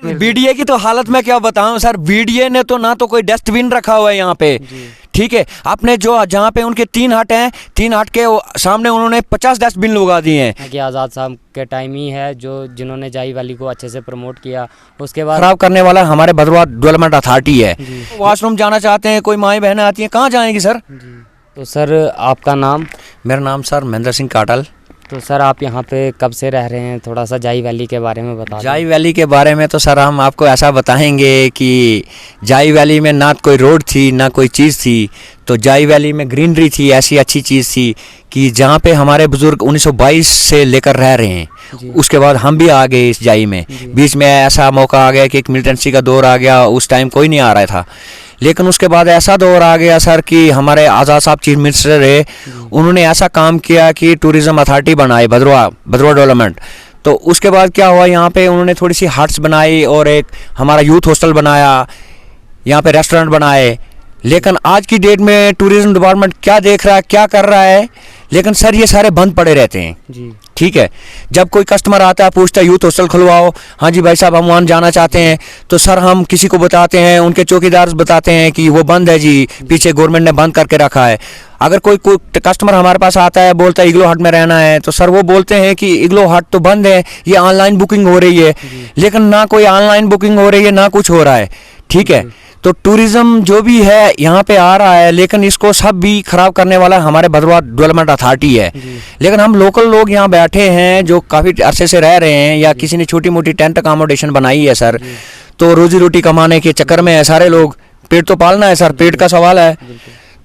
BDA की तो हालत मैं क्या बताऊं सर, बीडीए ने तो ना तो कोई डस्टबिन रखा हुआ है यहाँ पे, ठीक है। आपने जो जहाँ पे उनके 3 हट हैं, 3 हट के सामने उन्होंने 50 डस्टबिन लगा दिए हैं। कि आज़ाद साहब के टाइम ही है जो जिन्होंने जाई वैली को अच्छे से प्रमोट किया। उसके बाद खराब करने वाला हमारे भद्रवाह डेवलपमेंट अथॉरिटी है। वॉशरूम जाना चाहते हैं, कोई माएँ बहनें आती हैं, कहाँ जाएंगी सर? तो सर आपका नाम? मेरा नाम सर महेंद्र सिंह काटल। तो सर आप यहाँ पे कब से रह रहे हैं, थोड़ा सा जाई वैली के बारे में बता दें। जाई वैली के बारे में तो सर हम आपको ऐसा बताएंगे कि जाई वैली में ना कोई रोड थी ना कोई चीज़ थी, तो जाई वैली में ग्रीनरी थी, ऐसी अच्छी चीज़ थी कि जहाँ पे हमारे बुज़ुर्ग 1922 से लेकर रह रहे हैं। उसके बाद हम भी आ गए इस जाई में। बीच में ऐसा मौका आ गया कि एक मिलिटेंसी का दौर आ गया, उस टाइम कोई नहीं आ रहा था। लेकिन उसके बाद ऐसा दौर आ गया सर कि हमारे आज़ाद साहब चीफ मिनिस्टर है, उन्होंने ऐसा काम किया कि टूरिज़्म अथॉरिटी बनाई भद्रवाह डेवलपमेंट। तो उसके बाद क्या हुआ, यहाँ पे उन्होंने थोड़ी सी हट्स बनाई और एक हमारा यूथ हॉस्टल बनाया, यहाँ पे रेस्टोरेंट बनाए। लेकिन आज की डेट में टूरिज़्म डिपार्टमेंट क्या देख रहा है, क्या कर रहा है, लेकिन सर ये सारे बंद पड़े रहते हैं जी। ठीक है, जब कोई कस्टमर आता है पूछता है यूथ हॉस्टल खुलवाओ, हाँ जी भाई साहब हम वहाँ जाना चाहते हैं, तो सर हम किसी को बताते हैं, उनके चौकीदार बताते हैं कि वो बंद है जी, पीछे गवर्नमेंट ने बंद करके रखा है। अगर कोई कस्टमर हमारे पास आता है बोलता है इग्लो हट में रहना है, तो सर वो बोलते हैं कि इग्लो हट तो बंद है, ये ऑनलाइन बुकिंग हो रही है। लेकिन ना कोई ऑनलाइन बुकिंग हो रही है ना कुछ हो रहा है, ठीक है। तो टूरिज़्म जो भी है यहाँ पे आ रहा है, लेकिन इसको सब भी खराब करने वाला हमारे भद्रवाह डेवलपमेंट अथॉरिटी है। लेकिन हम लोकल लोग यहाँ बैठे हैं जो काफ़ी अरसे से रह रहे हैं, या किसी ने छोटी मोटी टेंट अकोमोडेशन बनाई है सर, तो रोजी रोटी कमाने के चक्कर में है सारे लोग, पेट तो पालना है सर, पेट का सवाल है।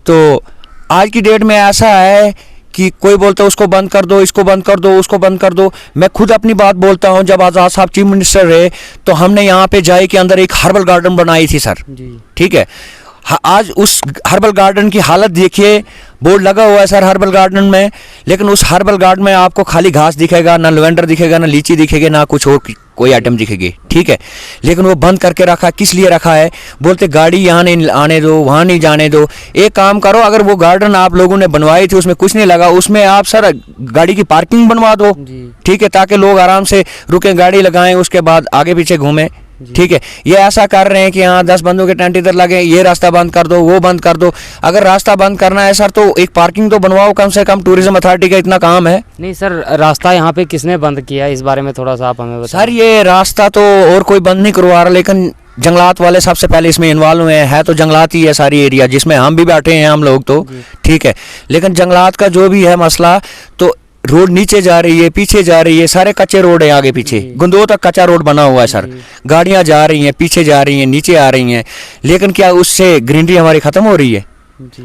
तो आज की डेट में ऐसा है कि कोई बोलता है उसको बंद कर दो, इसको बंद कर दो, उसको बंद कर दो। मैं खुद अपनी बात बोलता हूं, जब आज़ाद साहब चीफ मिनिस्टर रहे तो हमने यहाँ पे जाई के अंदर एक हर्बल गार्डन बनाई थी सर, ठीक है। आज उस हर्बल गार्डन की हालत देखिए, बोर्ड लगा हुआ है सर हर्बल गार्डन में, लेकिन उस हर्बल गार्डन में आपको खाली घास दिखेगा, ना लेवेंडर दिखेगा, ना लीची दिखेगी, ना कुछ और कोई आइटम दिखेगी, ठीक है। लेकिन वो बंद करके रखा, किस लिए रखा है? बोलते गाड़ी यहाँ नहीं आने दो, वहाँ नहीं जाने दो। एक काम करो, अगर वो गार्डन आप लोगों ने बनवाई थी उसमें कुछ नहीं लगा, उसमें आप सर गाड़ी की पार्किंग बनवा दो, ठीक है, ताकि लोग आराम से रुकें, गाड़ी लगाएं, उसके बाद आगे पीछे घूमें, ठीक है। ये ऐसा कर रहे हैं कि हाँ 10 बंदों के टेंट इधर लगे, ये रास्ता बंद कर दो, वो बंद कर दो। अगर रास्ता बंद करना है सर तो एक पार्किंग तो बनवाओ कम से कम, टूरिज्म अथॉरिटी का इतना काम है। नहीं सर, रास्ता यहाँ पे किसने बंद किया, इस बारे में थोड़ा सा आप हमें बताएं। सर ये रास्ता तो और कोई बंद नहीं करवा रहा, लेकिन जंगलात वाले सबसे पहले इसमें इन्वॉल्व हुए हैं। तो जंगलात ही है सारी एरिया, जिसमें हम भी बैठे हैं हम लोग तो, ठीक है। लेकिन जंगलात का जो भी है मसला, तो रोड नीचे जा रही है, पीछे जा रही है, सारे कच्चे रोड है, आगे पीछे गुंदो तक कच्चा रोड बना हुआ है सर। गाड़ियां जा रही हैं, पीछे जा रही हैं, नीचे आ रही हैं, लेकिन क्या उससे ग्रीनरी हमारी खत्म हो रही है?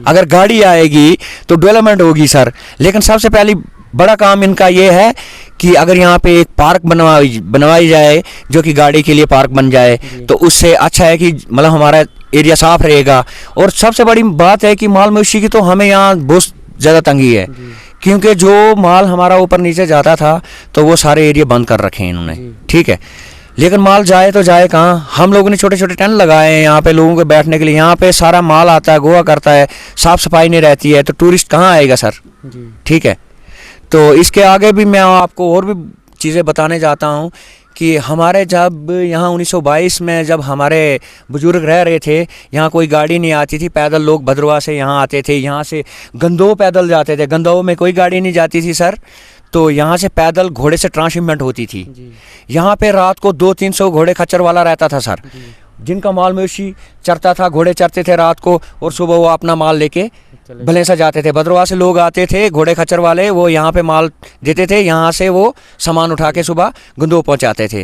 अगर गाड़ी आएगी तो डेवलपमेंट होगी सर। लेकिन सबसे पहले बड़ा काम इनका ये है कि अगर यहाँ पे एक पार्क बनवाई जाए, जो कि गाड़ी के लिए पार्क बन जाए, तो उससे अच्छा है कि मतलब हमारा एरिया साफ रहेगा। और सबसे बड़ी बात है कि माल मवेशी की तो हमें यहाँ बहुत ज़्यादा तंगी है, क्योंकि जो माल हमारा ऊपर नीचे जाता था तो वो सारे एरिया बंद कर रखे हैं इन्होंने, ठीक है। लेकिन माल जाए तो जाए कहाँ? हम लोगों ने छोटे छोटे टेंट लगाए हैं यहाँ पे लोगों के बैठने के लिए, यहाँ पे सारा माल आता है, गोवा करता है, साफ़ सफाई नहीं रहती है, तो टूरिस्ट कहाँ आएगा सर, ठीक है। तो इसके आगे भी मैं आपको और भी चीज़ें बताने जाता हूँ कि हमारे जब यहाँ 1922 में जब हमारे बुजुर्ग रह रहे थे, यहाँ कोई गाड़ी नहीं आती थी, पैदल लोग भद्रवाह से यहाँ आते थे, यहाँ से गंदो पैदल जाते थे, गंदो में कोई गाड़ी नहीं जाती थी सर, तो यहाँ से पैदल घोड़े से ट्रांसशिपमेंट होती थी। यहाँ पे रात को 200-300 घोड़े खच्चर वाला रहता था सर, जिनका माल मवेशी चरता था, घोड़े चरते थे रात को, और सुबह वो अपना माल लेके भलेसा जाते थे। भद्रवाह से लोग आते थे घोड़े खच्चर वाले, वो यहाँ पे माल देते थे, यहाँ से वो सामान उठा के सुबह गंदो पहुँचाते थे।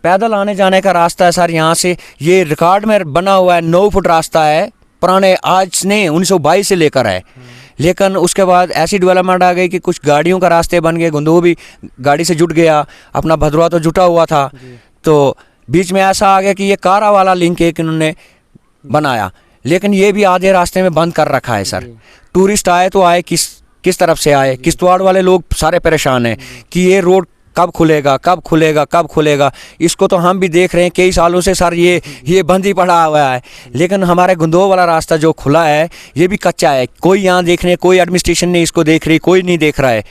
पैदल आने जाने का रास्ता है सर यहाँ से, ये रिकॉर्ड में बना हुआ है, 9 फुट रास्ता है, पुराने आज ने 1922 से लेकर है। लेकिन उसके बाद ऐसी डेवलपमेंट आ गई कि कुछ गाड़ियों का रास्ते बन गए, गंदो भी गाड़ी से जुट गया, अपना भद्रवाह तो जुटा हुआ था, तो बीच में ऐसा आ गया कि ये कारा वाला लिंक एक इन्होंने बनाया, लेकिन ये भी आधे रास्ते में बंद कर रखा है सर। टूरिस्ट आए तो आए किस तरफ से आए? किश्तवाड़ वाले लोग सारे परेशान हैं कि ये रोड कब खुलेगा, कब खुलेगा, कब खुलेगा। इसको तो हम भी देख रहे हैं कई सालों से सर, ये बंद ही पड़ा हुआ है। लेकिन हमारे गुंदो वाला रास्ता जो खुला है ये भी कच्चा है। कोई यहाँ देख रहे, कोई एडमिनिस्ट्रेशन नहीं इसको देख रही, कोई नहीं देख रहा है,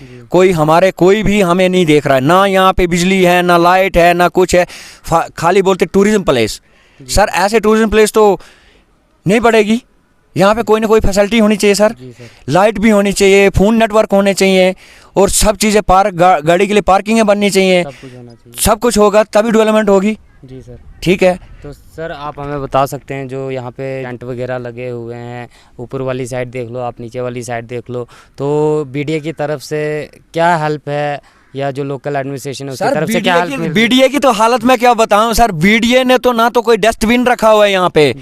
कोई भी हमें नहीं देख रहा है। ना यहाँ पे बिजली है, ना लाइट है, ना कुछ है। खाली बोलते टूरिज्म प्लेस। सर ऐसे टूरिज्म प्लेस तो नहीं पड़ेगी, यहाँ पे कोई ना कोई फैसिलिटी होनी चाहिए सर। लाइट भी होनी चाहिए, फ़ोन नेटवर्क होने चाहिए, और सब चीज़ें पार्क गाड़ी के लिए पार्किंगें बननी चाहिए। सब कुछ होना चाहिए। सब कुछ होगा तभी डेवलपमेंट होगी। जी सर। ठीक है। तो सर आप हमें बता सकते हैं जो यहाँ पे टेंट वगैरह लगे हुए हैं, ऊपर वाली साइड देख लो, आप नीचे वाली साइड देख लो, तो बीडीए की तरफ से क्या हेल्प है, या जो लोकल एडमिनिस्ट्रेशन है उसकी तरफ से क्या हेल्प? बीडीए की तो हालत मैं क्या बताऊं सर। बीडीए ने तो ना तो कोई डस्टबिन रखा हुआ है यहाँ पे।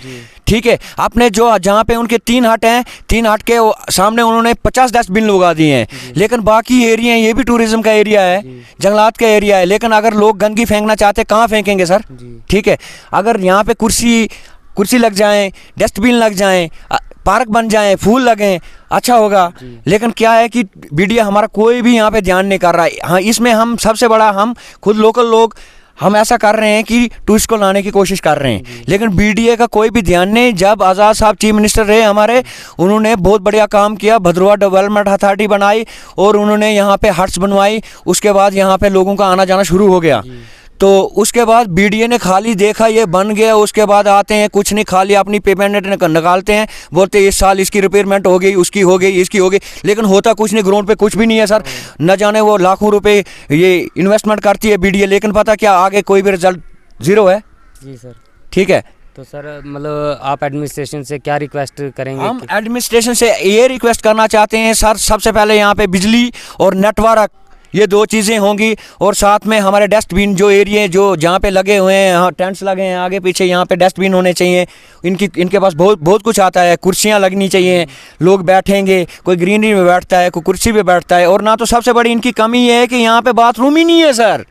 ठीक है, आपने जो जहाँ पे उनके 3 हट हैं, 3 हट के सामने उन्होंने 50 डस्टबिन लगा दिए हैं। लेकिन बाकी एरिया ये भी टूरिज्म का एरिया है, जंगलात का एरिया है। लेकिन अगर लोग गंदगी फेंकना चाहते कहाँ फेंकेंगे सर? ठीक है, अगर यहाँ पे कुर्सी लग जाए, डस्टबिन लग जाए, पार्क बन जाए, फूल लगें, अच्छा होगा। लेकिन क्या है कि बीडीए हमारा कोई भी यहाँ पे ध्यान नहीं कर रहा है। हाँ, इसमें हम सबसे बड़ा, हम खुद लोकल लोग हम ऐसा कर रहे हैं कि टूरिस्ट को लाने की कोशिश कर रहे हैं, लेकिन बीडीए का कोई भी ध्यान नहीं। जब आज़ाद साहब चीफ मिनिस्टर रहे हमारे, उन्होंने बहुत बढ़िया काम किया, भद्रवाह डेवलपमेंट अथॉरिटी बनाई और उन्होंने यहाँ पे हट्स बनवाई। उसके बाद यहाँ पे लोगों का आना जाना शुरू हो गया। तो उसके बाद बीडीए ने खाली देखा ये बन गया, उसके बाद आते हैं कुछ नहीं, खाली अपनी पेमेंट निकालते हैं, बोलते इस साल इसकी रिपेयरमेंट हो गई, उसकी हो गई, इसकी हो गई, लेकिन होता कुछ नहीं। ग्राउंड पे कुछ भी नहीं है सर। न जाने वो लाखों रुपए ये इन्वेस्टमेंट करती है बीडीए, लेकिन पता क्या आगे कोई भी रिजल्ट जीरो है। जी सर। ठीक है, तो सर मतलब आप एडमिनिस्ट्रेशन से क्या रिक्वेस्ट करेंगे? हम एडमिनिस्ट्रेशन से ये रिक्वेस्ट करना चाहते हैं सर, सबसे पहले यहाँ पे बिजली और नेटवर्क, ये 2 चीज़ें होंगी, और साथ में हमारे डस्टबिन जो एरिया जो जहाँ पे लगे हुए हैं, हाँ टेंट्स लगे हैं आगे पीछे, यहाँ पे डस्टबिन होने चाहिए। इनके पास बहुत कुछ आता है। कुर्सियाँ लगनी चाहिए, लोग बैठेंगे, कोई ग्रीनरी में बैठता है, कोई कुर्सी पे बैठता है। और ना तो सबसे बड़ी इनकी कमी ये है कि यहाँ पे बाथरूम ही नहीं है सर।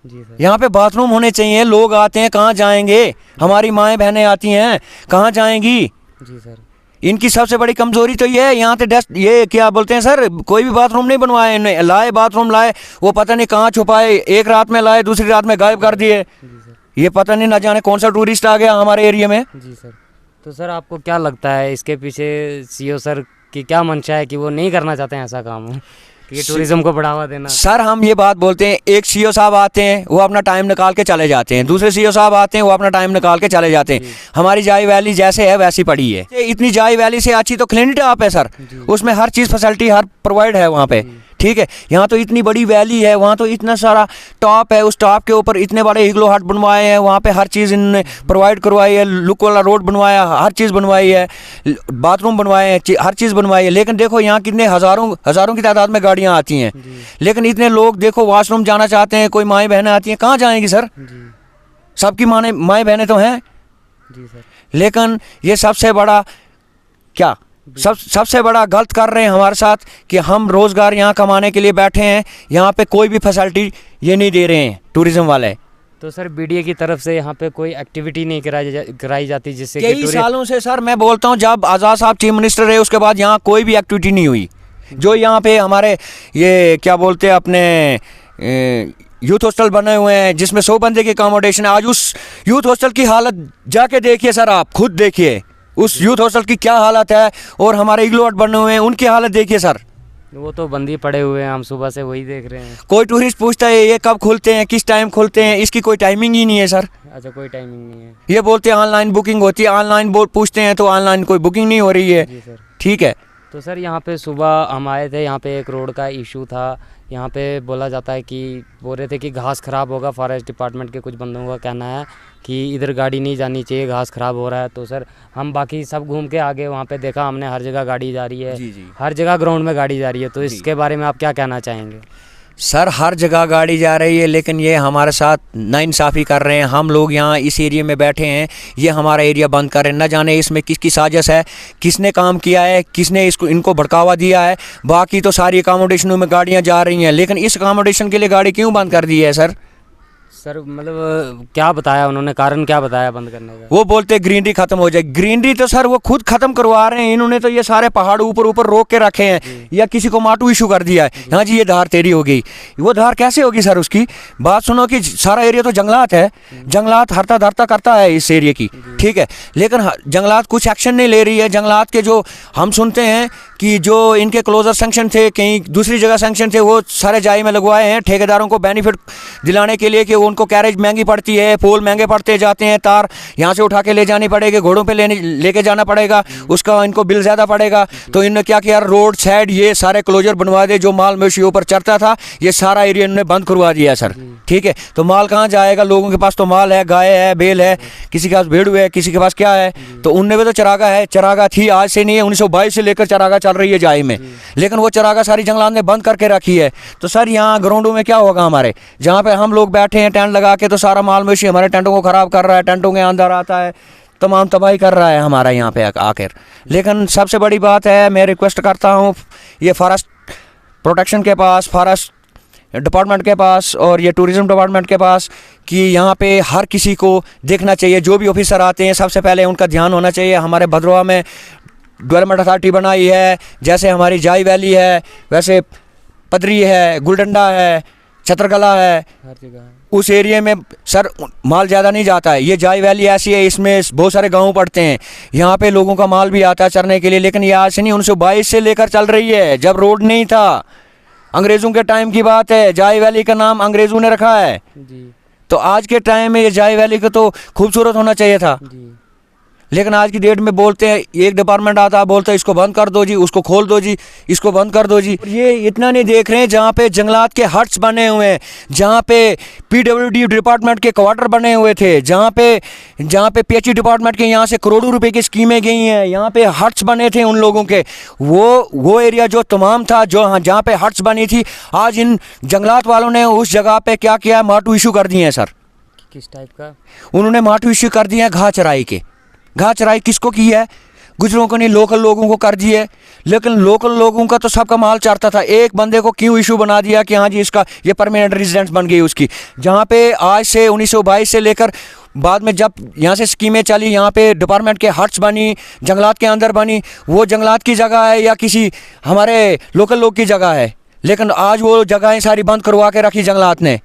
जी सर। यहाँ पे बाथरूम होने चाहिए। लोग आते हैं, कहाँ जाएंगे? हमारी माएँ बहनें आती हैं, कहाँ जाएंगी? जी सर। इनकी सबसे बड़ी कमजोरी तो ये है, यहाँ पे ये क्या बोलते हैं सर, कोई भी बाथरूम नहीं बनवाए, लाए बाथरूम लाए, वो पता नहीं कहाँ छुपाए, एक रात में लाए, दूसरी रात में गायब कर दिए। ये पता नहीं ना जाने कौन सा टूरिस्ट आ गया हमारे एरिया में। जी सर। तो सर आपको क्या लगता है इसके पीछे सीओ सर की क्या मंशा है कि वो नहीं करना चाहते हैं ऐसा काम कि टूरिज्म को बढ़ावा देना? सर हम ये बात बोलते हैं, एक सीओ साहब आते हैं वो अपना टाइम निकाल के चले जाते हैं, दूसरे सीओ साहब आते हैं वो अपना टाइम निकाल के चले जाते हैं। हमारी जाई वैली जैसे है वैसी पड़ी है। इतनी जाई वैली से अच्छी तो क्लीन टॉप है सर, उसमें हर चीज़ फैसिलिटी हर प्रोवाइड है वहाँ पे। ठीक है, यहाँ तो इतनी बड़ी वैली है, वहाँ तो इतना सारा टॉप है, उस टॉप के ऊपर इतने बड़े इग्लो हट बनवाए हैं, वहाँ पे हर चीज़ इन्होंने प्रोवाइड करवाई है, लुक वाला रोड बनवाया, हर चीज़ बनवाई है, बाथरूम बनवाए हैं, हर चीज़ बनवाई है। लेकिन देखो यहाँ कितने हज़ारों की तादाद में गाड़ियाँ आती हैं, लेकिन इतने लोग देखो वॉशरूम जाना चाहते हैं, कोई माएँ बहनें आती हैं, कहाँ जाएंगी सर? सबकी माएँ बहनें तो हैं। जी सर। लेकिन ये सबसे बड़ा क्या सबसे बड़ा गलत कर रहे हैं हमारे साथ कि हम रोज़गार यहाँ कमाने के लिए बैठे हैं, यहाँ पे कोई भी फैसिलिटी ये नहीं दे रहे हैं टूरिज्म वाले। तो सर बीडीए की तरफ से यहाँ पे कोई एक्टिविटी नहीं कराई जाती जिससे कई सालों से सर मैं बोलता हूँ, जब आज़ाद साहब चीफ मिनिस्टर रहे उसके बाद यहाँ कोई भी एक्टिविटी नहीं हुई। जो यहाँ पे हमारे ये क्या बोलते हैं अपने यूथ हॉस्टल बने हुए हैं जिसमें 100 बंदे की अकोमोडेशन है, आज उस यूथ हॉस्टल की हालत जाके देखिए सर, आप खुद देखिए उस यूथ हॉस्टल की क्या हालत है, और हमारे इग्लो हट बने हुए हैं उनकी हालत देखिए सर। वो तो बंद ही पड़े हुए हैं, हम सुबह से वही देख रहे हैं। कोई टूरिस्ट पूछता है ये कब खुलते हैं, किस टाइम खुलते हैं, इसकी कोई टाइमिंग ही नहीं है सर। अच्छा, कोई टाइमिंग नहीं है। ये बोलते हैं ऑनलाइन बुकिंग होती है, ऑनलाइन पूछते हैं तो ऑनलाइन कोई बुकिंग नहीं हो रही है। जी सर। ठीक है। तो सर यहाँ पे सुबह हम आए थे, यहाँ पे एक रोड का इशू था, यहाँ पे बोला जाता है कि बोल रहे थे कि घास ख़राब होगा, फॉरेस्ट डिपार्टमेंट के कुछ बंदों का कहना है कि इधर गाड़ी नहीं जानी चाहिए, घास ख़राब हो रहा है। तो सर हम बाकी सब घूम के आगे वहाँ पे देखा हमने, हर जगह गाड़ी जा रही है। जी। हर जगह ग्राउंड में गाड़ी जा रही है, तो इसके बारे में आप क्या कहना चाहेंगे? सर हर जगह गाड़ी जा रही है, लेकिन ये हमारे साथ नाइंसाफ़ी कर रहे हैं। हम लोग यहाँ इस एरिया में बैठे हैं, ये हमारा एरिया बंद कर रहे हैं। न जाने इसमें किसकी साजिश है, किसने काम किया है, किसने इनको भड़कावा दिया है। बाकी तो सारी अकोमोडेशनों में गाड़ियाँ जा रही हैं, लेकिन इस अकोमोडेशन के लिए गाड़ी क्यों बंद कर दी है सर? सर मतलब क्या बताया उन्होंने, कारण क्या बताया बंद करने का? वो बोलते ग्रीनरी खत्म हो जाए। ग्रीनरी तो सर वो खुद खत्म करवा रहे हैं। इन्होंने तो ये सारे पहाड़ ऊपर ऊपर रोक के रखे हैं, या किसी को माटू इशू कर दिया है, हाँ जी ये धार तेरी हो गई। वो धार कैसे होगी सर? उसकी बात सुनो कि सारा एरिया तो जंगलात है, जंगलात हरता धरता करता है इस एरिया की, ठीक है, लेकिन जंगलात कुछ एक्शन नहीं ले रही है। जंगलात के जो हम सुनते हैं कि जो इनके क्लोजर सैंक्शन थे, कहीं दूसरी जगह सैंक्शन थे, वो सारे जाई में लगवाए हैं ठेकेदारों को बेनिफिट दिलाने के लिए कि उनको कैरेज महंगी पड़ती है, पोल महंगे पड़ते जाते हैं, तार यहाँ से उठा के ले जानी पड़ेगी, घोड़ों पे लेके जाना पड़ेगा, उसका इनको बिल ज़्यादा पड़ेगा। तो इन्होंने क्या किया, रोड साइड ये सारे क्लोजर बनवा दे। जो माल मवेशी ऊपर चढ़ता था ये सारा एरिया इन्होंने बंद करवा दिया सर, ठीक है। तो माल कहाँ जाएगा? लोगों के पास तो माल है, गाय है, बेल है, किसी के पास भेड़ू है, किसी के पास क्या है। तो उनने भी तो चरागा है, चरागा थी आज से नहीं है, 1922 से लेकर चरागा चल रही है जाई में, लेकिन वो चरागा सारी जंगलात ने बंद करके रखी है। तो सर यहाँ ग्राउंडों में क्या होगा हमारे, जहाँ पे हम लोग बैठे हैं टेंट लगा के, तो सारा माल मवेशी हमारे टेंटों को ख़राब कर रहा है, टेंटों के अंदर आता है, तमाम तबाही कर रहा है हमारा यहाँ पे आकर। लेकिन सबसे बड़ी बात है, मैं रिक्वेस्ट करता हूँ ये फॉरेस्ट प्रोटेक्शन के पास, फॉरेस्ट डिपार्टमेंट के पास और ये टूरिज़्म डिपार्टमेंट के पास, कि यहाँ पे हर किसी को देखना चाहिए। जो भी ऑफिसर आते हैं सबसे पहले उनका ध्यान होना चाहिए। हमारे भद्रवा में डेवलपमेंट अथॉरिटी बनाई है, जैसे हमारी जाई वैली है, वैसे पदरी है, गुलडंडा है, छतरकला है, हर जगह है। उस एरिया में सर माल ज़्यादा नहीं जाता है। ये जाई वैली ऐसी है, इसमें बहुत सारे गांव पड़ते हैं, यहाँ पे लोगों का माल भी आता है चरने के लिए। लेकिन ये आज से नहीं, 1922 से लेकर चल रही है, जब रोड नहीं था, अंग्रेज़ों के टाइम की बात है। जाई वैली का नाम अंग्रेज़ों ने रखा है जी। तो आज के टाइम में ये जाई वैली को तो खूबसूरत होना चाहिए था, जी। लेकिन आज की डेट में बोलते हैं, एक डिपार्टमेंट आता है बोलता है इसको बंद कर दो जी, उसको खोल दो जी, इसको बंद कर दो जी। ये इतना नहीं देख रहे हैं जहाँ पे जंगलात के हट्स बने हुए हैं, जहाँ पे पीडब्ल्यूडी डिपार्टमेंट के क्वार्टर बने हुए थे, जहाँ पे पीएचई डिपार्टमेंट के यहाँ से करोड़ों रुपए की स्कीमें गई हैं, यहाँ पे हट्स बने थे उन लोगों के। वो एरिया जो तमाम था, जो जहाँ पे हट्स बनी थी, आज इन जंगलात वालों ने उस जगह पे क्या किया, माटू इशू कर दिए हैं सर। किस टाइप का? उन्होंने माटू इशू कर दिए हैं घास चराई के। घास चराई किसको की है? गुजरों को नहीं, लोकल लोगों को कर दी है। लेकिन लोकल लोगों का तो सबका माल चढ़ता था, एक बंदे को क्यों इशू बना दिया कि हाँ जी इसका ये परमानेंट रेजिडेंस बन गई उसकी। जहाँ पे आज से 1922 से लेकर बाद में जब यहाँ से स्कीमें चली, यहाँ पे डिपार्टमेंट के हट्स बनी, जंगलात के अंदर बनी, वो जंगलात की जगह है या किसी हमारे लोकल लोग की जगह है, लेकिन आज वो जगहें सारी बंद करवा के रखी जंगलात ने,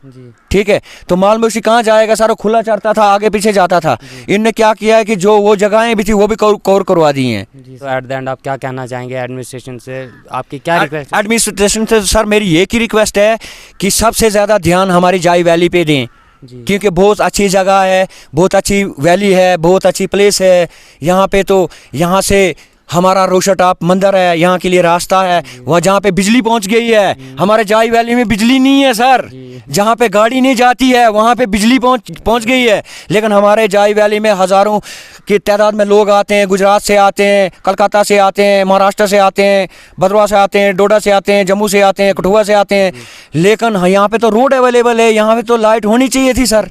ठीक है। तो माल मवेशी कहाँ जाएगा? सारा खुला चरता था, आगे पीछे जाता था। इनने क्या किया है कि जो वो जगहें भी थी वो भी कवर करवा दी हैं। तो एट द एंड आप क्या कहना चाहेंगे एडमिनिस्ट्रेशन से? आपकी क्या रिक्वेस्ट? एडमिनिस्ट्रेशन से सर मेरी एक ही रिक्वेस्ट है कि सबसे ज़्यादा ध्यान हमारी जाई वैली पे दें, क्योंकि बहुत अच्छी जगह है, बहुत अच्छी वैली है, बहुत अच्छी प्लेस है। यहाँ पे तो यहाँ से हमारा रोशा टॉप मंदिर है, यहाँ के लिए रास्ता है, वहाँ जहाँ पे बिजली पहुँच गई है। हमारे जाई वैली में बिजली नहीं है सर, जहाँ पे गाड़ी नहीं जाती है वहाँ पे बिजली पहुँच गई है। लेकिन हमारे जाई वैली में हज़ारों की तादाद में लोग आते हैं, गुजरात से आते हैं, कलकत्ता से आते हैं, महाराष्ट्र से आते हैं, भद्रवा से आते हैं, डोडा से आते हैं, जम्मू से आते हैं, कठुआ से आते हैं। लेकिन यहाँ पे तो रोड अवेलेबल है, यहाँ पे तो लाइट होनी चाहिए थी सर,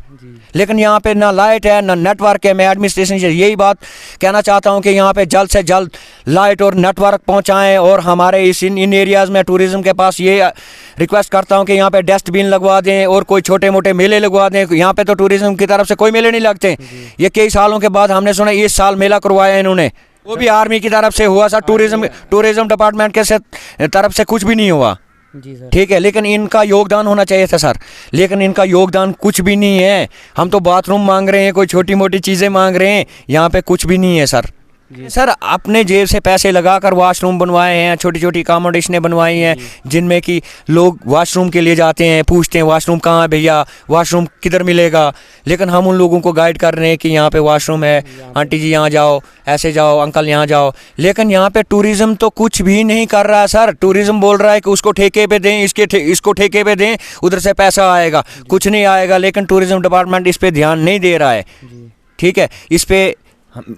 लेकिन यहाँ पे ना लाइट है ना नेटवर्क है। मैं एडमिनिस्ट्रेशन से यही बात कहना चाहता हूँ कि यहाँ पे जल्द से जल्द लाइट और नेटवर्क पहुँचाएँ। और हमारे इन एरियाज़ में टूरिज़्म के पास ये रिक्वेस्ट करता हूँ कि यहाँ पे डस्टबिन लगवा दें और कोई छोटे मोटे मेले लगवा दें। यहाँ पे तो टूरिज़्म की तरफ से कोई मेले नहीं लगते। ये कई सालों के बाद हमने सुना इस साल मेला करवाया इन्होंने, वो भी आर्मी की तरफ से हुआ सर, टूरिज़्म डिपार्टमेंट के तरफ से कुछ भी नहीं हुआ, ठीक है। लेकिन इनका योगदान होना चाहिए था सर, लेकिन इनका योगदान कुछ भी नहीं है। हम तो बाथरूम मांग रहे हैं, कोई छोटी मोटी चीज़ें मांग रहे हैं, यहाँ पे कुछ भी नहीं है सर। सर अपने जेब से पैसे लगाकर वॉशरूम बनवाए हैं, छोटी छोटी अकोमोडेशनें बनवाई हैं, जिनमें कि लोग वॉशरूम के लिए जाते हैं, पूछते हैं वॉशरूम कहाँ है भैया, वॉशरूम किधर मिलेगा। लेकिन हम उन लोगों को गाइड कर रहे हैं कि यहाँ पे वॉशरूम है, आंटी जी यहाँ जाओ, ऐसे जाओ, अंकल यहाँ जाओ। लेकिन यहाँ पे टूरिज़्म तो कुछ भी नहीं कर रहा है सर। टूरिज़्म बोल रहा है कि उसको ठेके पे दें, इसको ठेके पे दें, उधर से पैसा आएगा, कुछ नहीं आएगा। लेकिन टूरिज़्म डिपार्टमेंट इस पर ध्यान नहीं दे रहा है, ठीक है। इस पर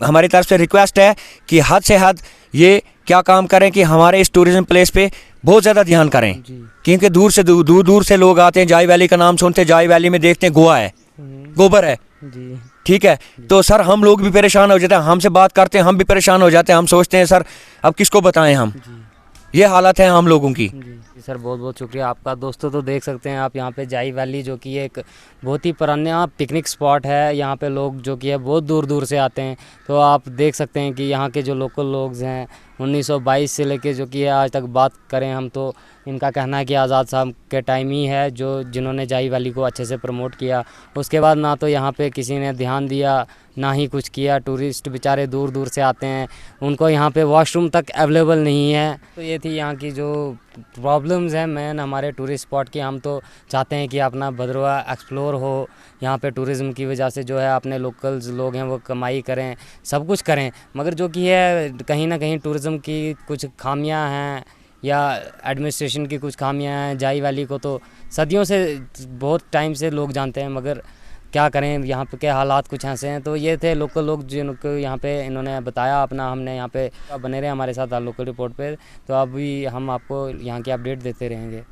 हमारी तरफ से रिक्वेस्ट है कि हद से हद ये क्या काम करें कि हमारे इस टूरिज़्म प्लेस पे बहुत ज़्यादा ध्यान करें, क्योंकि दूर से लोग आते हैं, जाई वैली का नाम सुनते हैं, जाई वैली में देखते हैं गोवा है, गोबर है, ठीक है। तो सर हम लोग भी परेशान हो जाते हैं, हमसे बात करते हैं हम भी परेशान हो जाते हैं, हम सोचते हैं सर अब किसको बताएं हम, ये हालत है हम लोगों की। सर बहुत बहुत शुक्रिया आपका। दोस्तों तो देख सकते हैं आप यहाँ पे जाई वैली जो कि एक बहुत ही पुराना पिकनिक स्पॉट है। यहाँ पे लोग जो कि है बहुत दूर दूर से आते हैं। तो आप देख सकते हैं कि यहाँ के जो लोकल लोग हैं 1922 से लेके जो कि है आज तक बात करें हम तो इनका कहना है कि आज़ाद साहब के टाइम ही है जो जिन्होंने जाई वैली को अच्छे से प्रमोट किया। उसके बाद ना तो यहाँ पे किसी ने ध्यान दिया ना ही कुछ किया। टूरिस्ट बेचारे दूर दूर से आते हैं, उनको यहाँ पे वॉशरूम तक अवेलेबल नहीं है। तो ये थी यहाँ की जो प्रॉब्लम्स हैं मेन हमारे टूरिस्ट स्पॉट की। हम तो चाहते हैं कि अपना भद्रवा एक्सप्लोर हो, यहाँ पे टूरिज़्म की वजह से जो है अपने लोकल्स लोग हैं वो कमाई करें, सब कुछ करें, मगर जो कि है कहीं ना कहीं टूरिज़्म की कुछ खामियां हैं या एडमिनिस्ट्रेशन की कुछ खामियां हैं। जाई वैली को तो सदियों से बहुत टाइम से लोग जानते हैं, मगर क्या करें यहाँ पे के हालात कुछ ऐसे हैं। तो ये थे लोकल लोग जिनको यहाँ पे इन्होंने बताया अपना। हमने यहाँ पे बने रहे हमारे साथ लोकल रिपोर्ट पे। तो अभी हम आपको यहाँ की अपडेट देते रहेंगे।